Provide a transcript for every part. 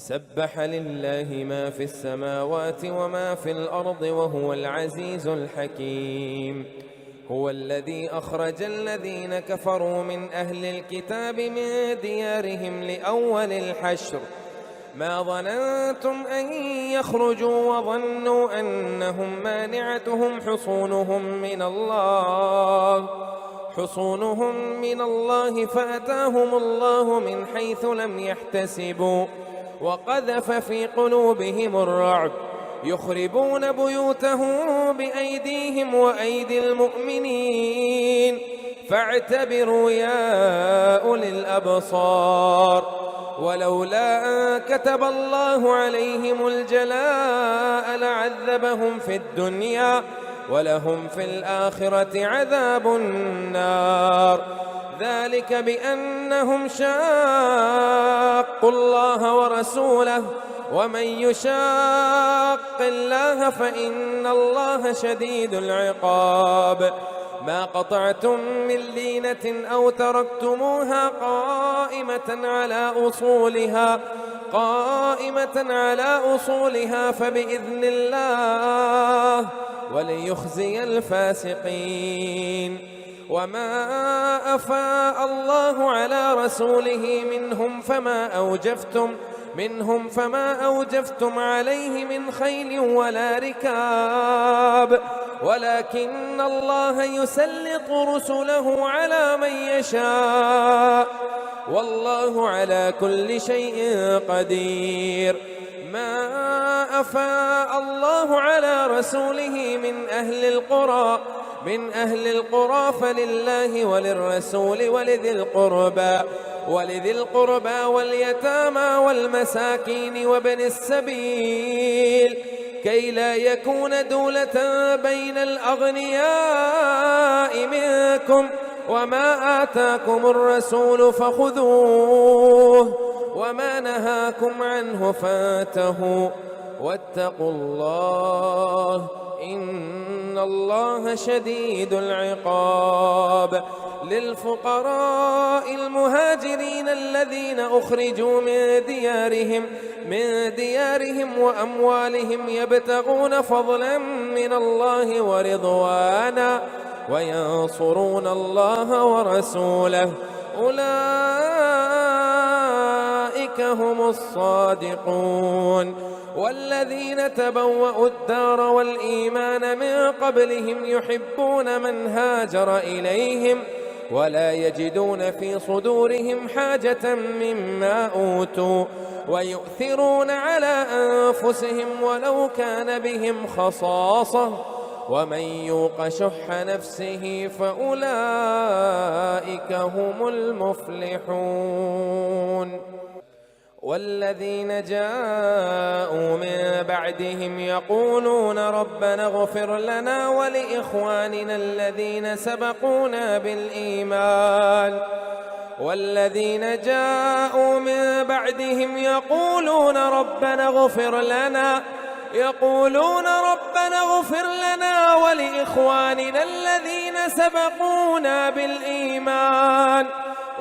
سبح لله ما في السماوات وما في الأرض وهو العزيز الحكيم. هو الذي أخرج الذين كفروا من أهل الكتاب من ديارهم لأول الحشر ما ظننتم أن يخرجوا وظنوا أنهم مانعتهم حصونهم من الله فأتاهم الله من حيث لم يحتسبوا وقذف في قلوبهم الرعب يخربون بيوتهم بأيديهم وأيدي المؤمنين فاعتبروا يا أولي الأبصار. ولولا أن كتب الله عليهم الجلاء لعذبهم في الدنيا ولهم في الآخرة عذاب النار. ذلك بأنهم شاقوا الله ورسوله ومن يشاق الله فإن الله شديد العقاب. ما قطعتم من لينة أو تركتموها قائمة على أصولها فبإذن الله وليخزي الفاسقين. وما أفاء الله على رسوله منهم فما أوجفتم عليه من خيل ولا ركاب ولكن الله يسلط رسله على من يشاء والله على كل شيء قدير. ما أفاء الله على رسوله من أهل القرى فلله وللرسول ولذي القربى واليتامى والمساكين وابن السبيل كي لا يكون دولة بين الأغنياء منكم وما آتاكم الرسول فخذوه وما نهاكم عنه فانتهوا واتقوا الله إن الله شديد العقاب. للفقراء المهاجرين الذين أخرجوا من ديارهم وأموالهم يبتغون فضلا من الله ورضوانا وينصرون الله ورسوله أولئك هم الصادقون. والذين تبوأوا الدار والإيمان من قبلهم يحبون من هاجر إليهم ولا يجدون في صدورهم حاجة مما أوتوا ويؤثرون على أنفسهم ولو كان بهم خصاصة ومن يوق شح نفسه فأولئك هم المفلحون. والذين جاءوا من بعدهم يقولون ربنا اغفر لنا ولإخواننا الذين سبقونا بالإيمان يقولون ربنا اغفر لنا ولإخواننا الذين سبقونا بالإيمان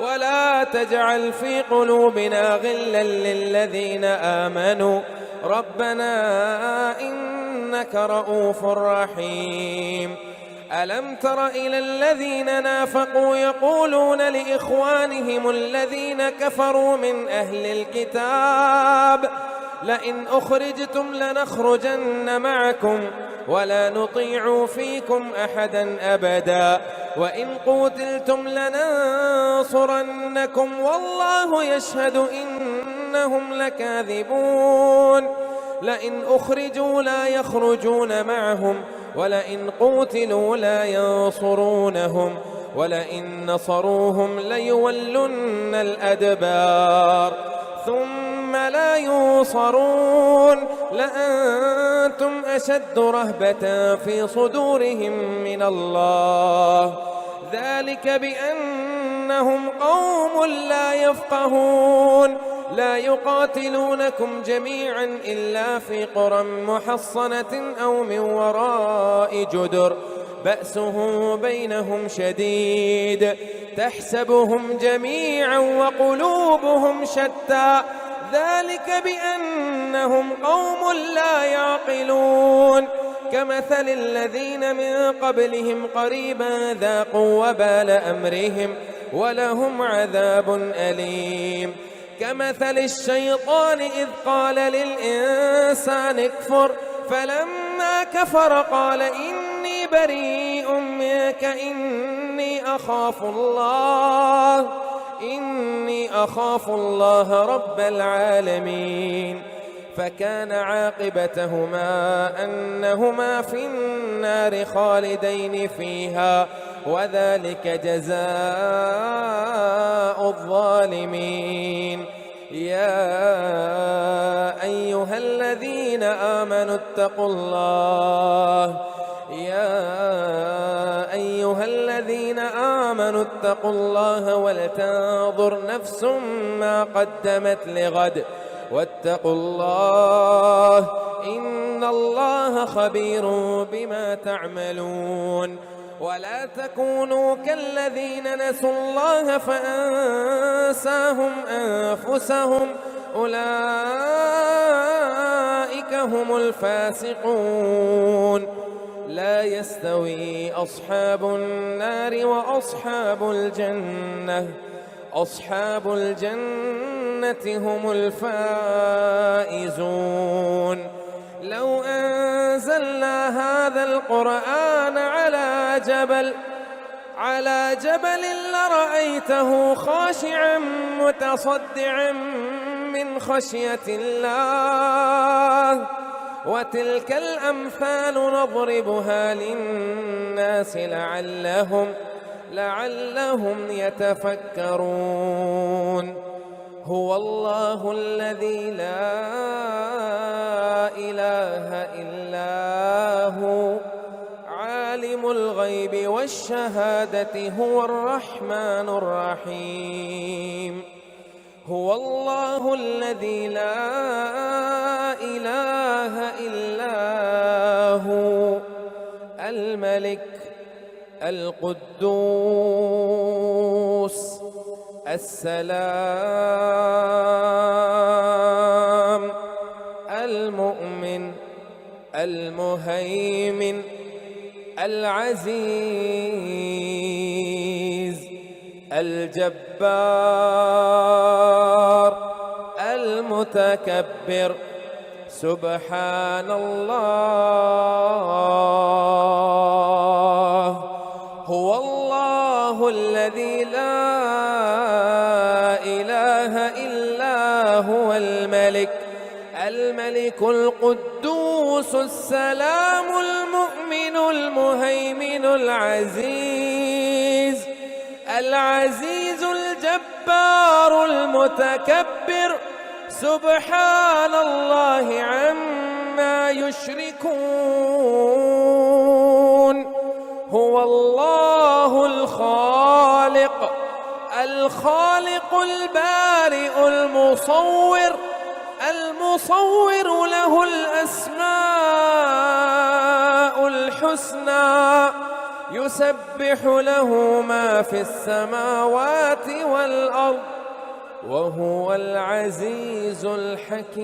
ولا تجعل في قلوبنا غلا للذين آمنوا ربنا إنك رؤوف رحيم. ألم تر إلى الذين نافقوا يقولون لإخوانهم الذين كفروا من أهل الكتاب لئن أخرجتم لنخرجن معكم ولا نطيع فيكم أحدا أبدا وإن قتلتم لننصرنكم والله يشهد إنهم لكاذبون. لئن أخرجوا لا يخرجون معهم ولئن قتلوا لا ينصرونهم ولئن نصروهم ليولن الأدبار ثم لا ينصرون لأنتم أشد رهبة في صدورهم من الله ذلك بأنهم قوم لا يفقهون لا يقاتلونكم جميعا إلا في قرى محصنة أو من وراء جدر بأسهم بينهم شديد تحسبهم جميعا وقلوبهم شتى ذلك بأنهم قوم لا يعقلون كمثل الذين من قبلهم قريبا ذاقوا وبال أمرهم ولهم عذاب أليم كمثل الشيطان إذ قال للإنسان اكفر فلما كفر قال إني بريء منك إني أخاف الله رب العالمين فكان عاقبتهما أنهما في النار خالدين فيها وذلك جزاء الظالمين يا أيها الذين آمنوا اتقوا الله ولتنظر نفس ما قدمت لغد واتقوا الله إن الله خبير بما تعملون ولا تكونوا كالذين نسوا الله فأنساهم أنفسهم أولئك هم الفاسقون لا يستوي أصحاب النار وأصحاب الجنة هم الفائزون لو أنزلنا هذا القرآن على جبل لرأيته خاشعا متصدعا من خشية الله وتلك الأمثال نضربها للناس لعلهم يتفكرون هو الله الذي لا إله إلا هو عالم الغيب والشهادة هو الرحمن الرحيم هو الله الذي لا إله إلا هو الملك القدوس السلام المؤمن المهيمن العزيز الجبار المتكبر سبحان الله هو الله الذي لا إله إلا هو الملك القدوس السلام المؤمن المهيمن العزيز الجبار المتكبر سبحان الله عما يشركون هو الله الخالق البارئ المصور له الأسماء الحسنى يسبح له ما في السماوات والأرض وهو العزيز الحكيم.